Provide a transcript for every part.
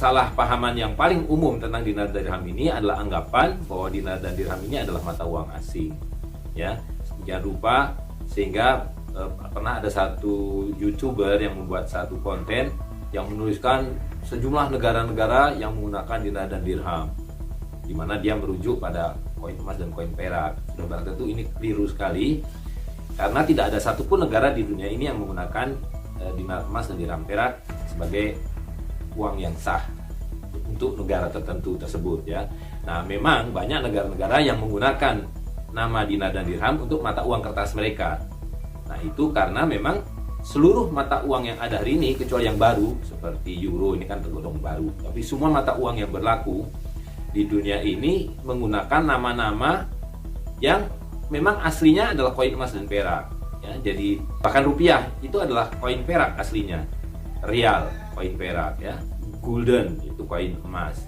kesalahpahaman yang paling umum tentang dinar dan dirham ini adalah anggapan bahwa dinar dan dirham ini adalah mata uang asing. Ya, jangan lupa, sehingga pernah ada satu YouTuber yang membuat satu konten yang menuliskan sejumlah negara-negara yang menggunakan dinar dan dirham, di mana dia merujuk pada koin emas dan koin perak. Sudah barang tentu ini keliru sekali, karena tidak ada satupun negara di dunia ini yang menggunakan dinar emas dan dirham perak sebagai uang yang sah untuk negara tertentu tersebut, ya. Nah, memang banyak negara-negara yang menggunakan nama dinar dan dirham untuk mata uang kertas mereka. Nah, itu karena memang seluruh mata uang yang ada hari ini, kecuali yang baru seperti euro, ini kan tergolong baru, tapi semua mata uang yang berlaku di dunia ini menggunakan nama-nama yang memang aslinya adalah koin emas dan perak, ya. Jadi bahkan rupiah itu adalah koin perak aslinya, rial koin perak, ya, gulden itu koin emas,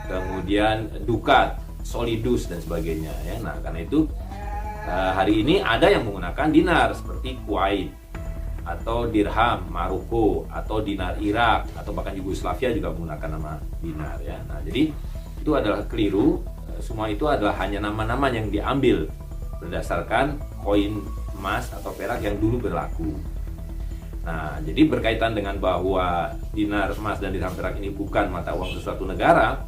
kemudian dukat, solidus dan sebagainya, ya. Nah, karena itu hari ini ada yang menggunakan dinar seperti Kuwait, atau dirham Maroko, atau dinar Irak, atau bahkan Yugoslavia juga menggunakan nama dinar, ya. Nah, jadi itu adalah keliru. Semua itu adalah hanya nama-nama yang diambil berdasarkan koin emas atau perak yang dulu berlaku. Nah, jadi berkaitan dengan bahwa dinar emas dan dirham perak ini bukan mata uang sesuatu negara,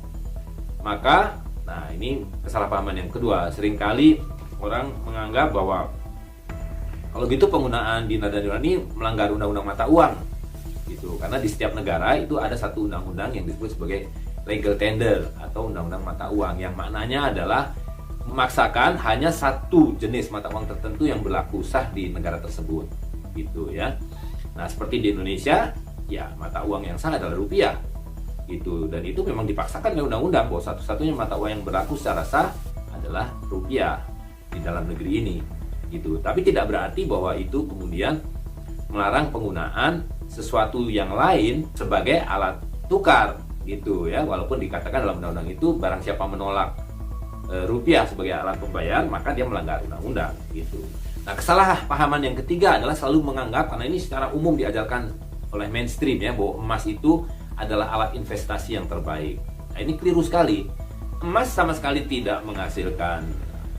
maka nah ini kesalahpahaman yang kedua. Seringkali orang menganggap bahwa kalau gitu penggunaan dinar dan dirham ini melanggar undang-undang mata uang gitu, karena di setiap negara itu ada satu undang-undang yang disebut sebagai legal tender atau undang-undang mata uang, yang maknanya adalah memaksakan hanya satu jenis mata uang tertentu yang berlaku sah di negara tersebut gitu, ya. Nah, seperti di Indonesia, ya, mata uang yang sah adalah rupiah gitu, dan itu memang dipaksakan oleh undang-undang bahwa satu-satunya mata uang yang berlaku secara sah adalah rupiah di dalam negeri ini gitu. Tapi tidak berarti bahwa itu kemudian melarang penggunaan sesuatu yang lain sebagai alat tukar gitu, ya. Walaupun dikatakan dalam undang-undang itu barang siapa menolak rupiah sebagai alat pembayaran, maka dia melanggar undang-undang gitu. Nah, kesalahpahaman yang ketiga adalah selalu menganggap, karena ini secara umum diajarkan oleh mainstream, ya, bahwa emas itu adalah alat investasi yang terbaik. Nah, ini keliru sekali. Emas sama sekali tidak menghasilkan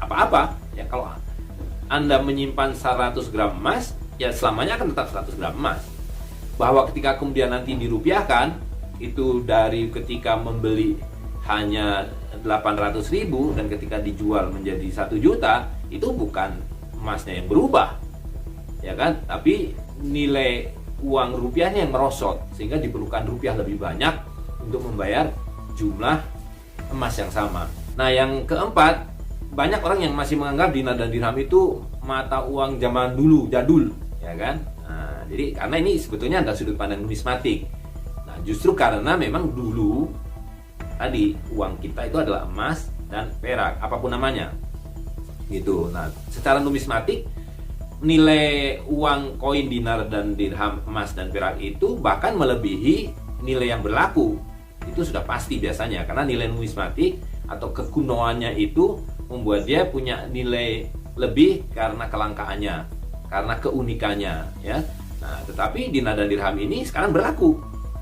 apa-apa, ya. Kalau Anda menyimpan 100 gram emas, ya selamanya akan tetap 100 gram emas. Bahwa ketika kemudian nanti dirupiahkan, itu dari ketika membeli hanya 800.000 dan ketika dijual menjadi 1 juta, itu bukan emasnya yang berubah, ya kan? Tapi nilai uang rupiahnya yang merosot, sehingga diperlukan rupiah lebih banyak untuk membayar jumlah emas yang sama. Nah, yang keempat, banyak orang yang masih menganggap dinar dan dirham itu mata uang zaman dulu, jadul, ya kan? Nah, jadi karena ini sebetulnya ada sudut pandang numismatik. Nah, justru karena memang dulu tadi uang kita itu adalah emas dan perak, apapun namanya gitu. Nah, secara numismatik nilai uang koin dinar dan dirham, emas dan perak itu bahkan melebihi nilai yang berlaku. Itu sudah pasti biasanya, karena nilai numismatik atau kekunoannya itu membuat dia punya nilai lebih karena kelangkaannya, karena keunikannya, ya. Nah, tetapi dinar dan dirham ini sekarang berlaku.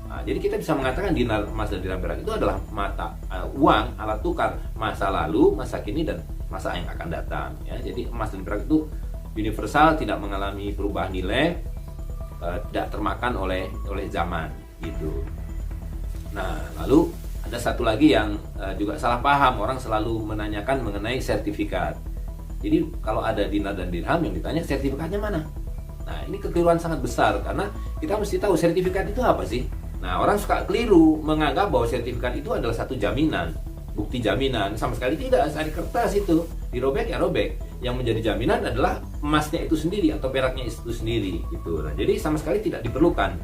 Nah, jadi kita bisa mengatakan dinar emas dan dirham perak itu adalah mata uang, alat tukar masa lalu, masa kini, dan masa yang akan datang, ya. Jadi emas dan perak itu universal, tidak mengalami perubahan nilai, tidak termakan oleh zaman gitu. Nah, lalu ada satu lagi yang juga salah paham. Orang selalu menanyakan mengenai sertifikat. Jadi kalau ada dinar dan dirham, yang ditanya sertifikatnya mana? Nah, ini kekeliruan sangat besar, karena kita mesti tahu sertifikat itu apa sih. Nah, orang suka keliru menganggap bahwa sertifikat itu adalah satu jaminan, bukti jaminan. Sama sekali tidak. Dari kertas itu dirobek ya robek. Yang menjadi jaminan adalah emasnya itu sendiri atau peraknya itu sendiri gitu. Nah, jadi sama sekali tidak diperlukan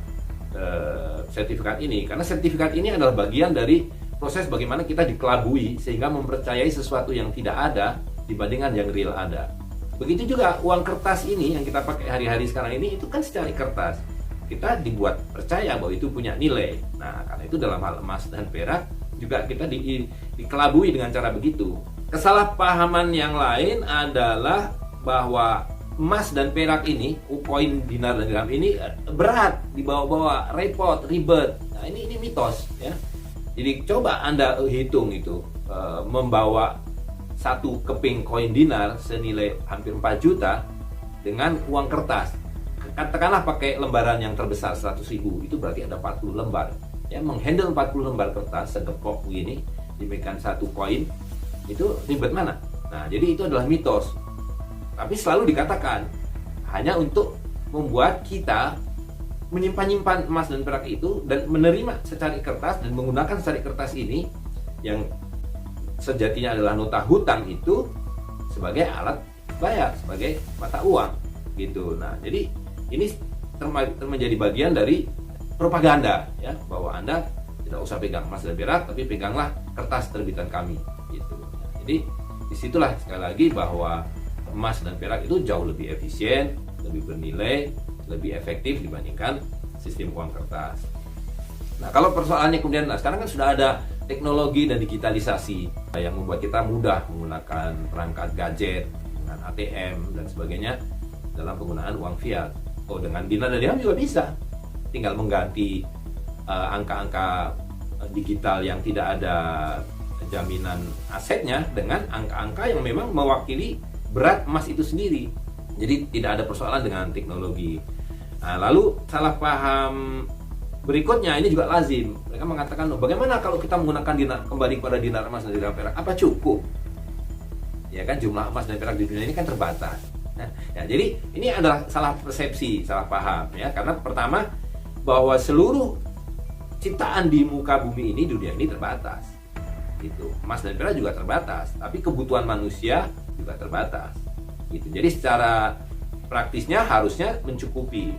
sertifikat ini, karena sertifikat ini adalah bagian dari proses bagaimana kita dikelabui sehingga mempercayai sesuatu yang tidak ada dibandingkan yang real ada. Begitu juga uang kertas ini yang kita pakai hari-hari sekarang ini, itu kan secara kertas kita dibuat percaya bahwa itu punya nilai. Nah, karena itu dalam hal emas dan perak juga kita dikelabui dengan cara begitu. Kesalahpahaman yang lain adalah bahwa emas dan perak ini, koin dinar dan dirham ini berat, dibawa-bawa, repot, ribet. Nah, ini mitos, ya. Jadi coba Anda hitung itu, membawa satu keping koin dinar senilai hampir 4 juta dengan uang kertas. Katakanlah pakai lembaran yang terbesar 100.000, itu berarti ada 40 lembar. Ya, menghandle 40 lembar kertas segepok begini, dipegang satu koin, itu ribet mana? Nah, jadi itu adalah mitos. Tapi selalu dikatakan hanya untuk membuat kita menyimpan emas dan perak itu dan menerima secari kertas dan menggunakan secari kertas ini yang sejatinya adalah nota hutang itu sebagai alat bayar, sebagai mata uang gitu. Nah, jadi ini menjadi bagian dari propaganda ya, bahwa Anda tidak usah pegang emas dan perak, tapi peganglah kertas terbitan kami gitu. Nah, jadi disitulah sekali lagi bahwa emas dan perak itu jauh lebih efisien, lebih bernilai, lebih efektif dibandingkan sistem uang kertas. Nah, kalau persoalannya kemudian, sekarang kan sudah ada teknologi dan digitalisasi yang membuat kita mudah menggunakan perangkat gadget, dengan ATM dan sebagainya dalam penggunaan uang fiat. Oh, dengan dinar dan dirham juga bisa. Tinggal mengganti angka-angka digital yang tidak ada jaminan asetnya dengan angka-angka yang memang mewakili berat emas itu sendiri. Jadi tidak ada persoalan dengan teknologi. Nah, lalu salah paham berikutnya ini juga lazim. Mereka mengatakan, bagaimana kalau kita menggunakan dinar, kembali kepada dinar emas dan dirham perak? Apa cukup? Ya kan, jumlah emas dan perak di dunia ini kan terbatas. Nah, ya, jadi ini adalah salah persepsi, salah paham ya. Karena pertama, bahwa seluruh ciptaan di muka bumi ini, dunia ini terbatas. Gitu. Emas dan perak juga terbatas, tapi kebutuhan manusia juga terbatas. Gitu. Jadi secara praktisnya harusnya mencukupi.